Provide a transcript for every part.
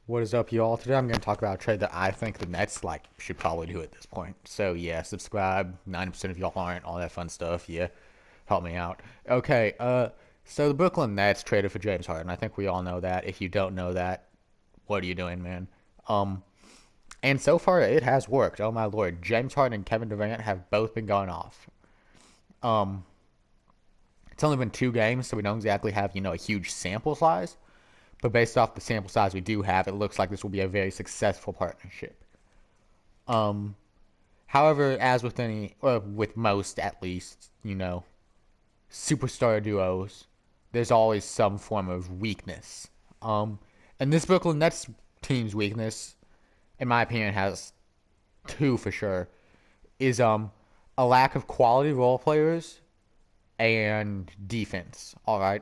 What is up, y'all? Today I'm going to talk about a trade that I think the Nets should probably do at this point. So yeah, subscribe. 90% of y'all aren't. All that fun stuff. Yeah, help me out. Okay. So the Brooklyn Nets traded for James Harden. I think we all know that. If you don't know that, what are you doing, man? Um, and so far it has worked. Oh my lord, James Harden and Kevin Durant have both been going off. Um, it's only been 2 games, so we don't exactly have a huge sample size. But based off the sample size we do have, it looks like this will be a very successful partnership. Um, However, as with any, or with most at least, superstar duos, there's always some form of weakness. Um, and this Brooklyn Nets team's weakness, in my opinion, has two for sure. Is a lack of quality role players and defense. All right.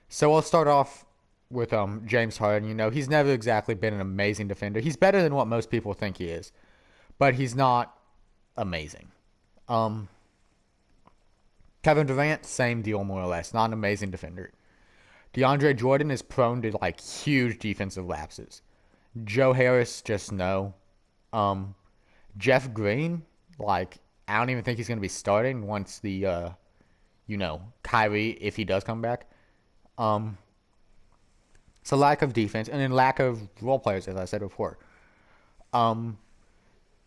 So I'll start off with James Harden. He's never exactly been an amazing defender. He's better than what most people think he is, but he's not amazing. Um, Kevin Durant, same deal more or less. Not an amazing defender. DeAndre Jordan is prone to huge defensive lapses. Joe Harris, just no. Um, Jeff Green, I don't even think he's going to be starting once Kyrie, if he does come back. Um, it's a lack of defense and then lack of role players, as I said before. Um,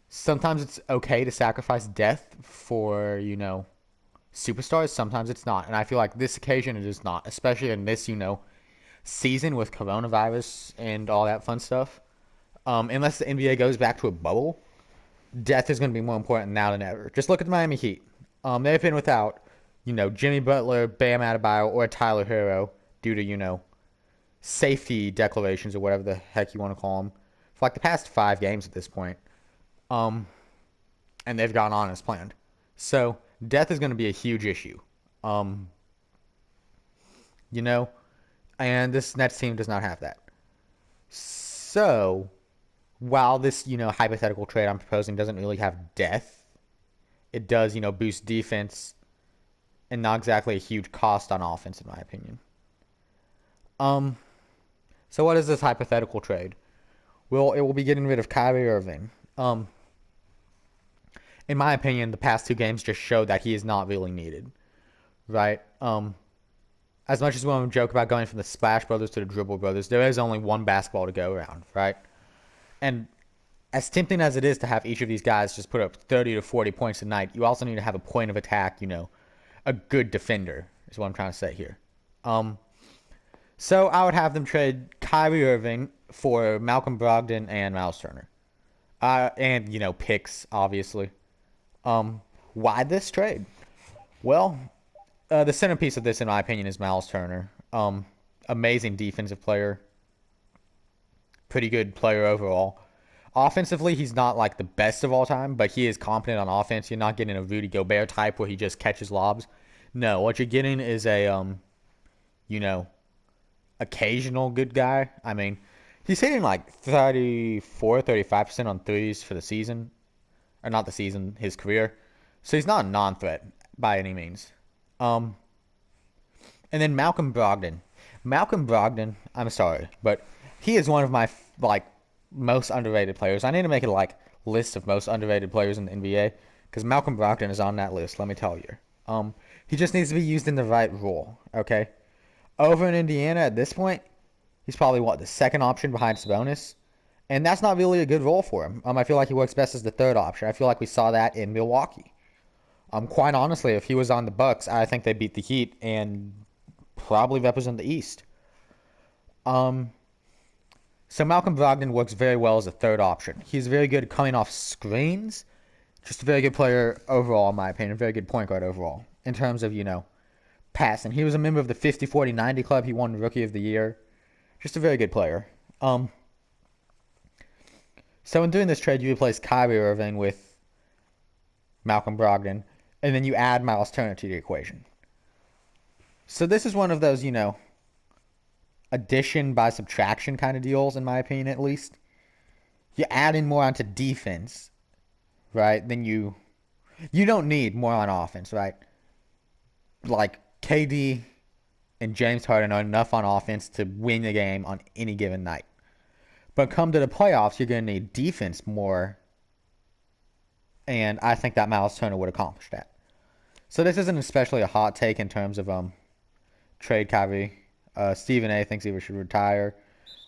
Sometimes it's okay to sacrifice depth for superstars. Sometimes it's not, and I feel like this occasion it is not, especially in this season with coronavirus and all that fun stuff. Unless the NBA goes back to a bubble, depth is going to be more important now than ever. Just look at the Miami Heat. They've been without Jimmy Butler, Bam Adebayo, or Tyler Hero due to safety declarations or whatever the heck you want to call them for the past 5 games at this point. Um, and they've gone on as planned. So death is going to be a huge issue. Um, you know, and this Nets team does not have that. So while this hypothetical trade I'm proposing doesn't really have death, it does boost defense and not exactly a huge cost on offense in my opinion. Um, so what is this hypothetical trade? Well, it will be getting rid of Kyrie Irving. In my opinion, the past 2 games just show that he is not really needed, right? As much as we want to joke about going from the Splash Brothers to the Dribble Brothers, there is only one basketball to go around, right? And as tempting as it is to have each of these guys just put up 30 to 40 points a night, you also need to have a point of attack, a good defender, is what I'm trying to say here. Um, so I would have them trade Kyrie Irving for Malcolm Brogdon and Miles Turner. And, picks, obviously. Why this trade? Well, the centerpiece of this, in my opinion, is Miles Turner. Amazing defensive player. Pretty good player overall. Offensively, he's not the best of all time, but he is competent on offense. You're not getting a Rudy Gobert type where he just catches lobs. No, what you're getting is a, you know, occasional good guy. I mean, he's hitting 34, 35% on threes for the season. Or not the season, his career. So he's not a non-threat by any means. Um, and then Malcolm Brogdon. Malcolm Brogdon, I'm sorry, but he is one of my most underrated players. I need to make a list of most underrated players in the NBA because Malcolm Brogdon is on that list. Let me tell you. He just needs to be used in the right role. Okay, over in Indiana at this point, he's probably the second option behind Sabonis, and that's not really a good role for him. I feel like he works best as the third option. I feel like we saw that in Milwaukee. Quite honestly, if he was on the Bucks, I think they beat the Heat and probably represent the East. Um, so Malcolm Brogdon works very well as a third option. He's very good coming off screens. Just a very good player overall, in my opinion. Very good point guard overall in terms of passing. He was a member of the 50-40-90 club. He won Rookie of the Year. Just a very good player. So in doing this trade, you replace Kyrie Irving with Malcolm Brogdon, and then you add Miles Turner to the equation. So this is one of those, addition by subtraction kind of deals, in my opinion, at least. You add in more onto defense, right? Then you don't need more on offense, right? KD and James Harden are enough on offense to win the game on any given night. But come to the playoffs, you're going to need defense more, and I think that Miles Turner would accomplish that. So this isn't especially a hot take in terms of trade Kyrie. Stephen A. thinks he should retire.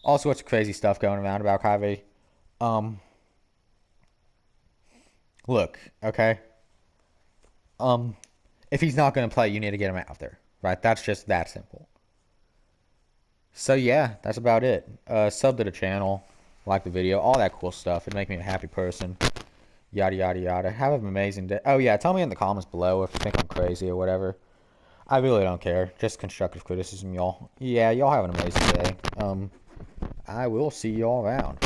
All sorts of crazy stuff going around about Kyrie. Look, okay. If he's not going to play, you need to get him out there, right? That's just that simple. So yeah, that's about it. Sub to the channel, like the video, all that cool stuff. It'd make me a happy person. Yada yada yada. Have an amazing day. Oh yeah, tell me in the comments below if you think I'm crazy or whatever. I really don't care. Just constructive criticism, y'all. Yeah, y'all have an amazing day. I will see y'all around.